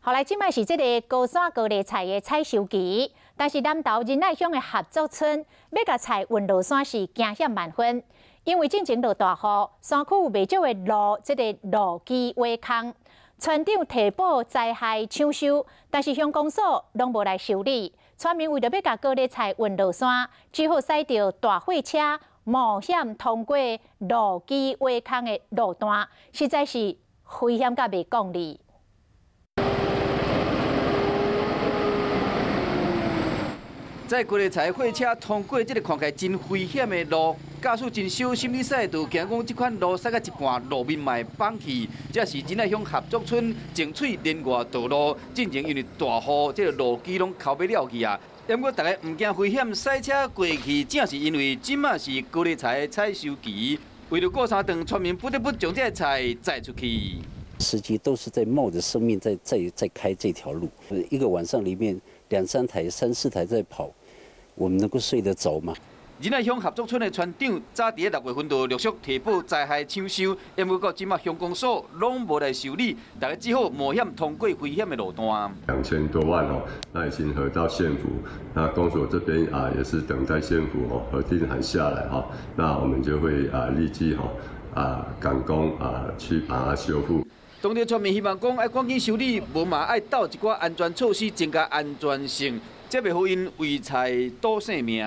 后来即摆是这个高山高丽菜的采收期，但是南投仁爱乡的合作村要甲菜运落山是惊险万分，因为进前落大雨，山区有未少的路基挖空，村长提报灾害抢修，但是乡公所拢无来修理，村民为着要甲高丽菜运落山，只好驶着大货车冒险通过路基挖空的路段，实在是危险甲袂讲理。 在高丽菜货车通过这个看起来真危险的路，驾驶真小心，你驶就惊讲这款路驶到一半，路面嘛会放弃。这是仁爱乡合作村争取连外道路，进前因为大雨，这个路基拢扣不了去啊。不过大家唔惊危险，驶车过去，正是因为即马是高丽菜的采收期，为了过三顿，村民不得不将这菜载出去。司机都是在冒着生命在开这条路，一个晚上里面2、3台、3、4台在跑，我们能够睡得着吗？仁爱乡合作村的村长早伫6月份就陆续提报灾害抢修，因为到即马乡公所拢无来修理，大家只好冒险通过危险的路段。2000多万哦，那已经核到县府，那公所这边也是等待县府核定函下来哈，那我们就会立即赶工去把它修复。 当地村民希望讲，要赶紧修理，无嘛爱斗一寡安全措施，增加安全性，才袂互因为菜赌性命。